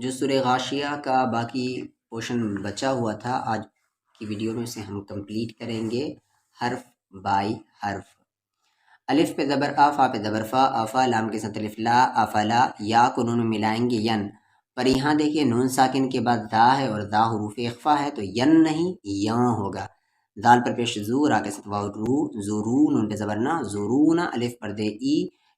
جو سورہ غاشیہ کا باقی پورشن بچا ہوا تھا، آج کی ویڈیو میں اسے ہم کمپلیٹ کریں گے حرف بائی حرف۔ الف پہ زبر آ، فا پہ زبر فا، افا لام کے ساتھ الف لا، افلا یا کو نون میں ملائیں گے ین، پر یہاں دیکھیے نون ساکن کے بعد دا ہے اور دا حروف اخفا ہے تو ین نہیں یاں ہوگا۔ دال پر پیش زو، را کے ساتھ واو رو، زورو نون پہ زبر نا، زورون الف پر دے ای،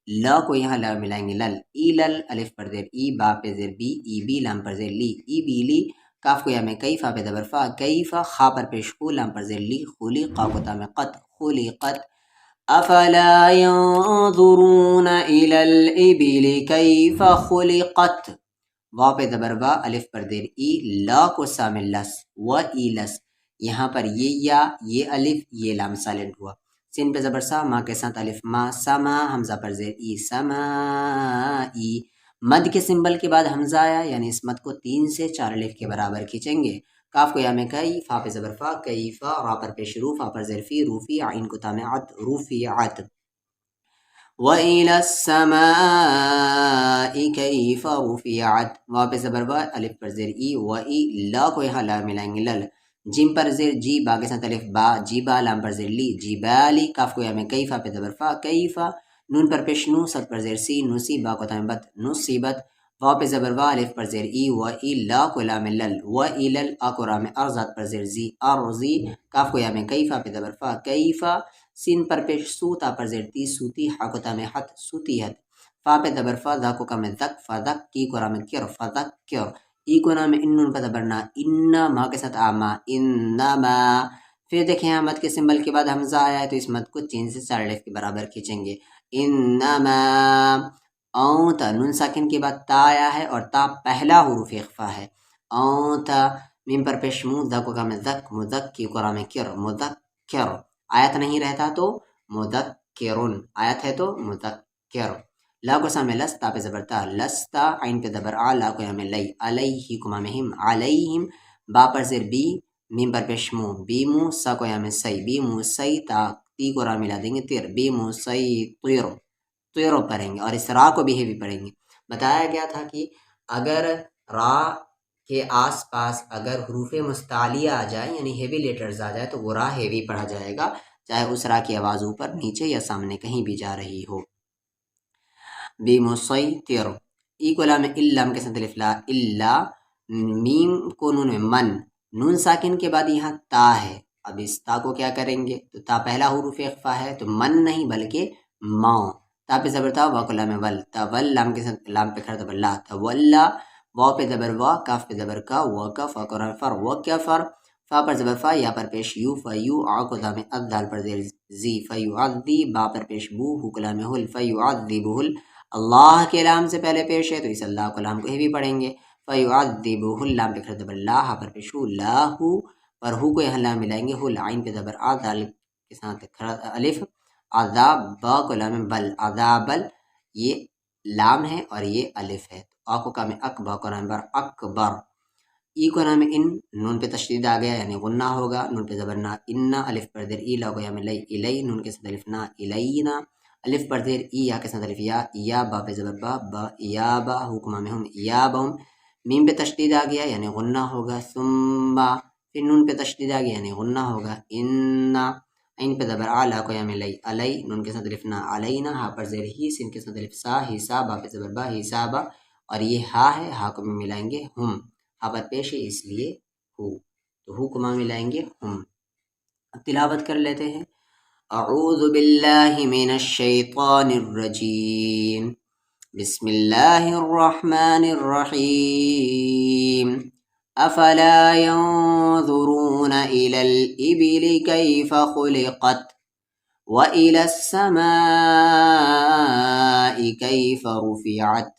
لا کو یہاں لا ملائیں گے لل، ای لل الف پر زیر ای، با پہ زیر بی، ای بی لام پر زیر لی، ای بی لی، کاف کو یا میں کئی، فا پہ زبر فا، کئی فا، خا پر پیش خو، لام پر زیر لی، خولی، قا کو تا میں قط، خولی قط، افلا ينظرون الى الابل كيف خلقت، وا پہ زبر وا، الف پر دیر ای، لا کو سامل لس، و ای لس، یہاں پر یہ یا، یہ الف، یہ لام سائلنٹ ہوا۔ سین پہ زبر سا، ما کے ساتھ الف ما، سما حمزہ پر زیر ای، سما ای، مد کے سمبل کے بعد حمزہ آیا، یعنی اس مد کو 3 سے 4 الف کے برابر کھینچیں گے۔ کاف کو یا میں کئی، فا پہ زبر فا، کئی فا، را پر پیش رو، فا پر زیر فی، روفی، عین کو تام عت، روفیعت، وَإِلَى السَّمَاءِ كَيْفَ رُفِعَتْ، وا پہ زبر وا، الف پر زیر ای، و ای، لا کو یہاں لا ملائیں گے لل، جیم پر زیر جی، با کے ساتھ الف با، جی با لام پر زیر لی، جی بالی، کاف کو یا میں کئی، فا پہ زبر فا، کئی فا، نون پر پیش نو، صد پر زیر سی، نوسی، با کو تام بت، نصیبت، وا پہ زبر وا، الف پر زیر ای، و ای، لا کو لام لل، و ای لل، آ کو رام ارزاد پر زیر زی، ارزی، کاف کو یا میں کئی، فا پہ زبر فا، کئی فا، سین پر پیش سو، تا پر زیر تی، سوتی، حا کو تا میں حت، سوتیت، فا پہ زبر فا، ذا کو کم ذک، فذک، کی کو رام کر، فذکر، ای کو نام انون پہ زبر نا، ان، ما کے ساتھ آما، انما، پھر دیکھیں یہاں مد کے سمبل کے بعد حمزہ آیا ہے تو اس مد کو 3 سے 4 الف کے برابر کھینچیں گے۔ انما، اونت، نون ساکن کے بعد تا آیا ہے اور تا پہلا حروف اخفا ہے، اونت، میم پر پیش مو، ذا کو کم ذک، مذکی کو رام کر، مذکر، آیت نہیں رہتا تو مذکرن، آیت ہے تو مذکر، لا کو سامنے لس، تا پہ زبر تا، لستا، عین پہ زبر آ، لا کو یامے لئی، علیہ کو مامہم، علیہم، با پر زیر بی، میم پر پیش مو، بیمو، سا کو یامے سی، بیمو سی، تا تی کو را ملا دیں گے تیر، بیمو سی طیر، طیرو پڑھیں گے، اور اس را کو بھی ہیوی پڑھیں گے۔ بتایا گیا تھا کہ اگر را کے آس پاس اگر حروف مستعلیہ آ جائے یعنی ہیوی لیٹرز آ جائے تو وہ را ہیوی پڑھا جائے گا، چاہے اس را کی آواز اوپر، نیچے یا سامنے کہیں بھی جا رہی ہو۔ بیمسیطر، ای کو لام لام کے ساتھ الف لا، الا، میم کو نون میں من، نون ساکن کے بعد یہاں تا ہے، اب اس تا کو کیا کریں گے، تو تا پہلا حروف اخفا ہے تو من نہیں بلکہ ما، تا پہ زبر تا، وا کو لام ول، تول، لام کے ساتھ لام پہ کھڑا زبر لا، تولا، واو پہ زبر وا، کاف پہ زبر کا، وکف، فا کو رام فر، وکفر، فا پر زبر فا، یا پر پیش یو، فیو، آ کو دام اد، دال پر زیر زی، فیعذی، با پر پیش بو، ہو کو لام ہل، فیعذبہ، اللہ کے لام سے پہلے پیش ہے تو اس اللہ کو لام کو ہی بھی پڑھیں گے، فیعذبہ، لام پہ کھڑا زبر لا، ہا پر پیش ہو، لاہو، پر ہو کو یہاں لام ملائیں گے، ہل، عین پہ زبر آ، دال کے ساتھ کھڑا الف، عذاب، با کو لام بل، عذابل، یہ لام ہے اور یہ الف ہے، آ کو کام اک، با کو نام بر، اکبر، ای کو نام ان، نون پہ تشدید آ گیا یعنی غنہ ہوگا، نون پہ زبر نا، انا، الف پر دیر ای، لا کو یام لئی، الی، نون کے ساتھ الف نا، الینا، الف پر دیر ای، یا کے ساتھ الف یا، با پہ زبر با، با، یا با، حکمہ میں ہم، یا بہم، میم پہ تشدید آ گیا یعنی غنہ ہوگا، ثم، پھر نون پہ تشدید آ گیا یعنی غنہ ہوگا، انا، عین پہ زبر آ، لا کو یام لئی، علی، نون کے ساتھ الف نا، علینا، ہا پر زیر ہی، سین کے ساتھ الف سا، حساب، با پہ زبر با، حسابہ، اور یہ ہا ہے، ہا کو بھی ملائیں گے ہم، ہا پر پیش ہے اس لیے ہو، تو ہو کو ملائیں گے ہم۔ اب تلاوت کر لیتے ہیں، اعوذ باللہ من الشیطان الرجیم، بسم اللہ الرحمن الرحیم، افلا ينظرون الى الابل كيف خلقت وإلى السماء كيف رفعت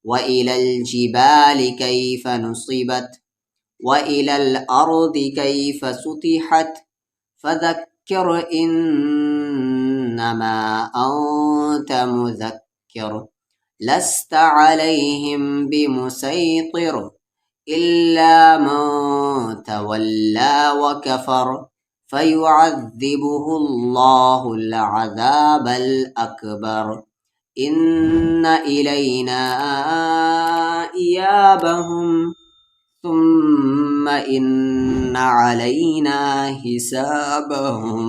وإلى الجبال كيف نصبت وإلى الأرض كيف سطحت فذكر إنما أنت مذكر لست عليهم بمسيطر إلا من تولى وكفر فيعذبه الله العذاب الأكبر إن إلينا إيابهم ثم إن علينا حسابهم.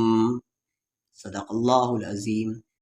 صدق الله العظیم.